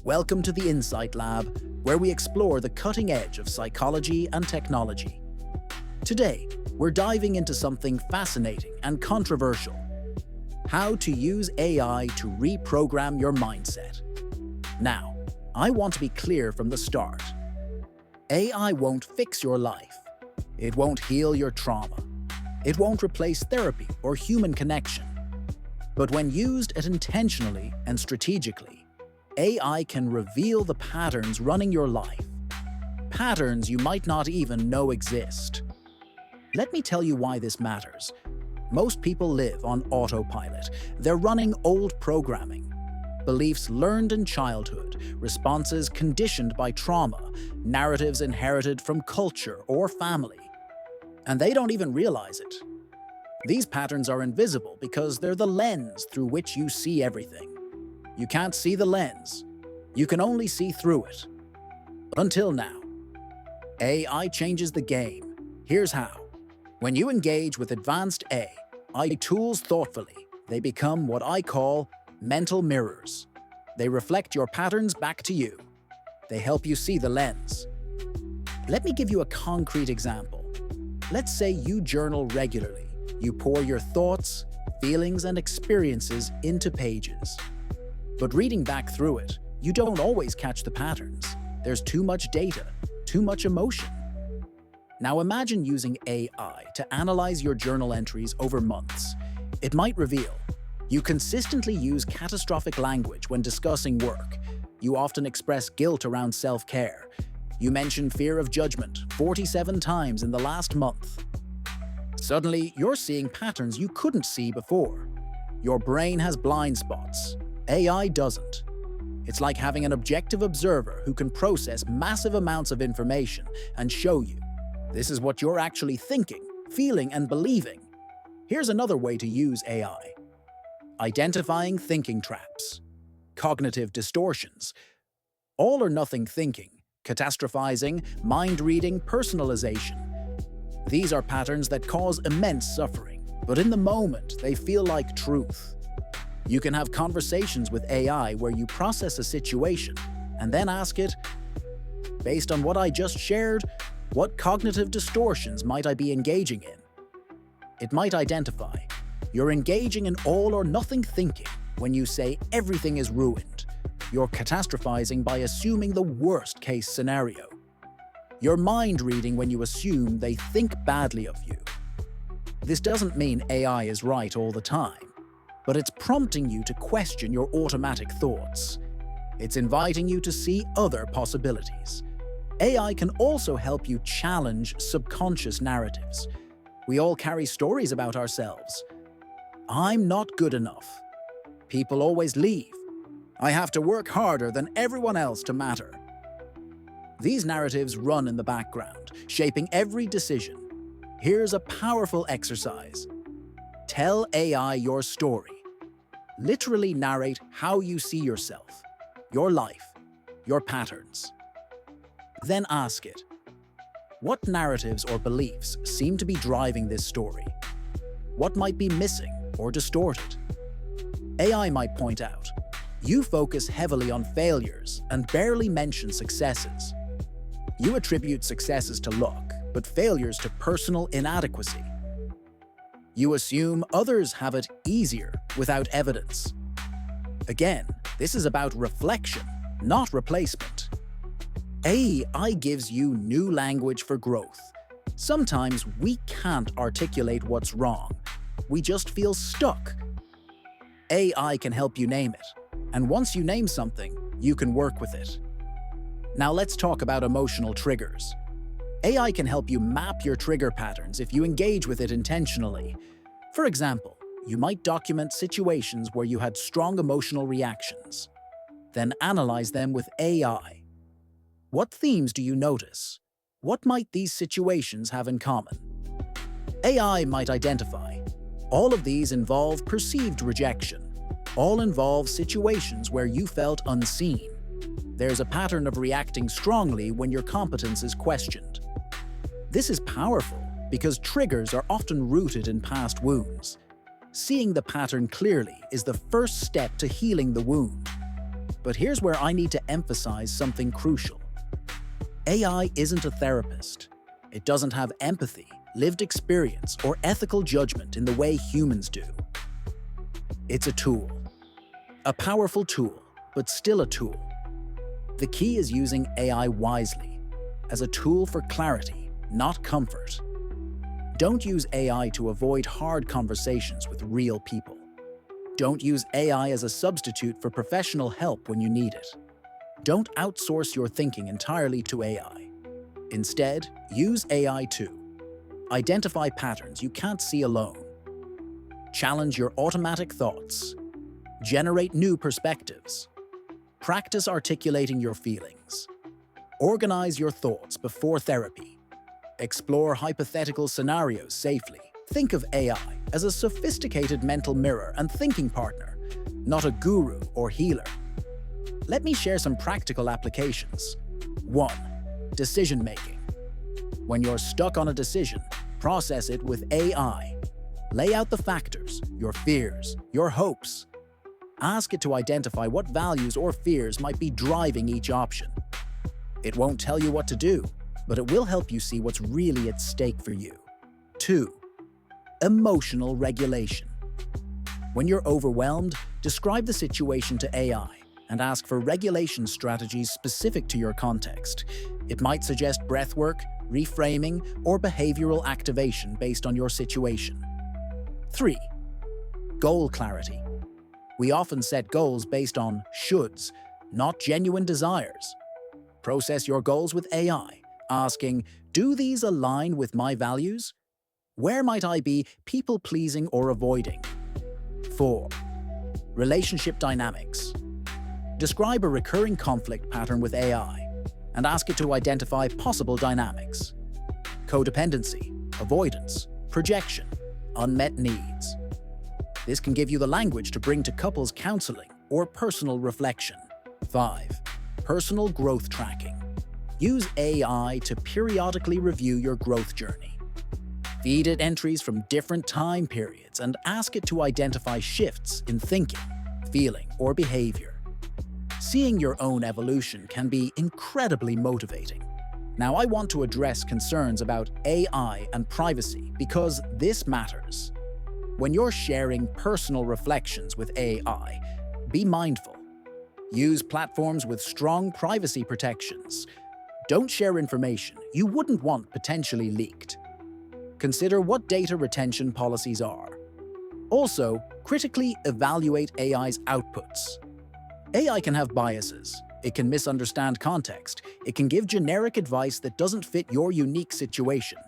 Welcome to the Insight Lab, where we explore the cutting edge of psychology and technology. Today, we're diving into something fascinating and controversial: how to use AI to reprogram your mindset. Now, I want to be clear from the start. AI won't fix your life. It won't heal your trauma. It won't replace therapy or human connection. But when used intentionally and strategically, AI can reveal the patterns running your life, patterns you might not even know exist. Let me tell you why this matters. Most people live on autopilot. They're running old programming, beliefs learned in childhood, responses conditioned by trauma, narratives inherited from culture or family. And they don't even realize it. These patterns are invisible because they're the lens through which you see everything. You can't see the lens. You can only see through it. Until now. AI changes the game. Here's how. When you engage with advanced AI tools thoughtfully, they become what I call mental mirrors. They reflect your patterns back to you. They help you see the lens. Let me give you a concrete example. Let's say you journal regularly. You pour your thoughts, feelings, and experiences into pages. But reading back through it, you don't always catch the patterns. There's too much data, too much emotion. Now imagine using AI to analyze your journal entries over months. It might reveal you consistently use catastrophic language when discussing work. You often express guilt around self-care. You mention fear of judgment 47 times in the last month. Suddenly, you're seeing patterns you couldn't see before. Your brain has blind spots. AI doesn't. It's like having an objective observer who can process massive amounts of information and show you, this is what you're actually thinking, feeling, and believing. Here's another way to use AI. Identifying thinking traps, cognitive distortions, all or nothing thinking, catastrophizing, mind reading, personalization. These are patterns that cause immense suffering, but in the moment, they feel like truth. You can have conversations with AI where you process a situation and then ask it, based on what I just shared, what cognitive distortions might I be engaging in? It might identify you're engaging in all or nothing thinking when you say everything is ruined. You're catastrophizing by assuming the worst case scenario. You're mind reading when you assume they think badly of you. This doesn't mean AI is right all the time, but it's prompting you to question your automatic thoughts. It's inviting you to see other possibilities. AI can also help you challenge subconscious narratives. We all carry stories about ourselves. I'm not good enough. People always leave. I have to work harder than everyone else to matter. These narratives run in the background, shaping every decision. Here's a powerful exercise. Tell AI your story. Literally narrate how you see yourself, your life, your patterns. Then ask it, what narratives or beliefs seem to be driving this story? What might be missing or distorted? AI might point out, you focus heavily on failures and barely mention successes. You attribute successes to luck, but failures to personal inadequacy. You assume others have it easier without evidence. Again, this is about reflection, not replacement. AI gives you new language for growth. Sometimes we can't articulate what's wrong. We just feel stuck. AI can help you name it. And once you name something, you can work with it. Now let's talk about emotional triggers. AI can help you map your trigger patterns if you engage with it intentionally. For example, you might document situations where you had strong emotional reactions. Then analyze them with AI. What themes do you notice? What might these situations have in common? AI might identify. All of these involve perceived rejection. All involve situations where you felt unseen. There's a pattern of reacting strongly when your competence is questioned. This is powerful because triggers are often rooted in past wounds. Seeing the pattern clearly is the first step to healing the wound. But here's where I need to emphasize something crucial. AI isn't a therapist. It doesn't have empathy, lived experience, or ethical judgment in the way humans do. It's a tool. A powerful tool, but still a tool. The key is using AI wisely, as a tool for clarity, not comfort. Don't use AI to avoid hard conversations with real people. Don't use AI as a substitute for professional help when you need it. Don't outsource your thinking entirely to AI. Instead, use AI to identify patterns you can't see alone, challenge your automatic thoughts, generate new perspectives, practice articulating your feelings, organize your thoughts before therapy, explore hypothetical scenarios safely. Think of AI as a sophisticated mental mirror and thinking partner, not a guru or healer. Let me share some practical applications. 1. Decision-making. When you're stuck on a decision, process it with AI. Lay out the factors, your fears, your hopes. Ask it to identify what values or fears might be driving each option. It won't tell you what to do, but it will help you see what's really at stake for you. 2. Emotional regulation. When you're overwhelmed, describe the situation to AI and ask for regulation strategies specific to your context. It might suggest breathwork, reframing, or behavioral activation based on your situation. 3. Goal clarity. We often set goals based on shoulds, not genuine desires. Process your goals with AI, asking, do these align with my values? Where might I be people-pleasing or avoiding? 4. Relationship dynamics. Describe a recurring conflict pattern with AI and ask it to identify possible dynamics. Codependency, avoidance, projection, unmet needs. This can give you the language to bring to couples counseling or personal reflection. 5. Personal growth tracking. Use AI to periodically review your growth journey. Feed it entries from different time periods and ask it to identify shifts in thinking, feeling, or behavior. Seeing your own evolution can be incredibly motivating. Now, I want to address concerns about AI and privacy because this matters. When you're sharing personal reflections with AI, be mindful. Use platforms with strong privacy protections. Don't share information you wouldn't want potentially leaked. Consider what data retention policies are. Also, critically evaluate AI's outputs. AI can have biases. It can misunderstand context. It can give generic advice that doesn't fit your unique situation.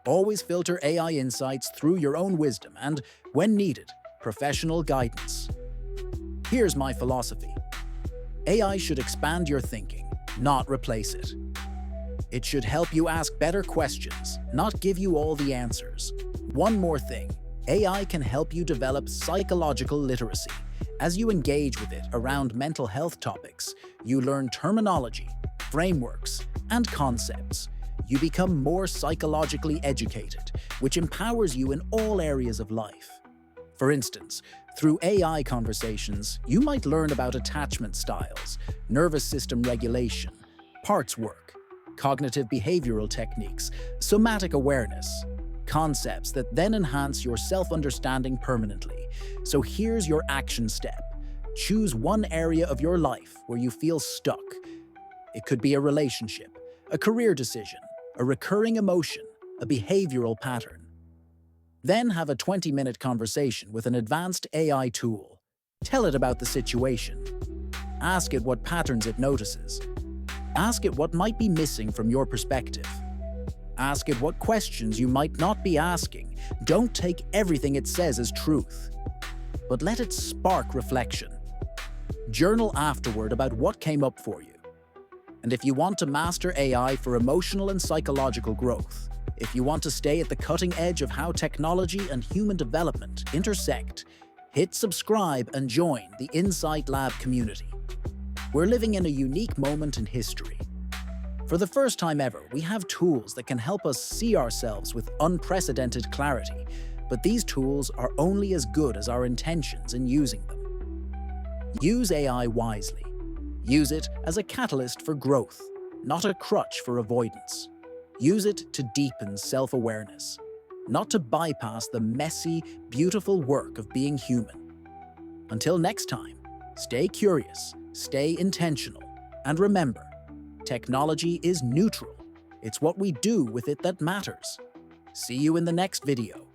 Always filter AI insights through your own wisdom and, when needed, professional guidance. Here's my philosophy. AI should expand your thinking, not replace it. It should help you ask better questions, not give you all the answers. One more thing, AI can help you develop psychological literacy. As you engage with it around mental health topics, you learn terminology, frameworks, and concepts. You become more psychologically educated, which empowers you in all areas of life. For instance, through AI conversations, you might learn about attachment styles, nervous system regulation, parts work, cognitive behavioral techniques, somatic awareness, concepts that then enhance your self-understanding permanently. So here's your action step. Choose one area of your life where you feel stuck. It could be a relationship, a career decision, a recurring emotion, a behavioral pattern. Then have a 20-minute conversation with an advanced AI tool. Tell it about the situation. Ask it what patterns it notices. Ask it what might be missing from your perspective. Ask it what questions you might not be asking. Don't take everything it says as truth, but let it spark reflection. Journal afterward about what came up for you. And if you want to master AI for emotional and psychological growth, if you want to stay at the cutting edge of how technology and human development intersect, hit subscribe and join the Insight Lab community. We're living in a unique moment in history. For the first time ever, we have tools that can help us see ourselves with unprecedented clarity, but these tools are only as good as our intentions in using them. Use AI wisely. Use it as a catalyst for growth, not a crutch for avoidance. Use it to deepen self-awareness, not to bypass the messy, beautiful work of being human. Until next time, stay curious, stay intentional, and remember, technology is neutral. It's what we do with it that matters. See you in the next video.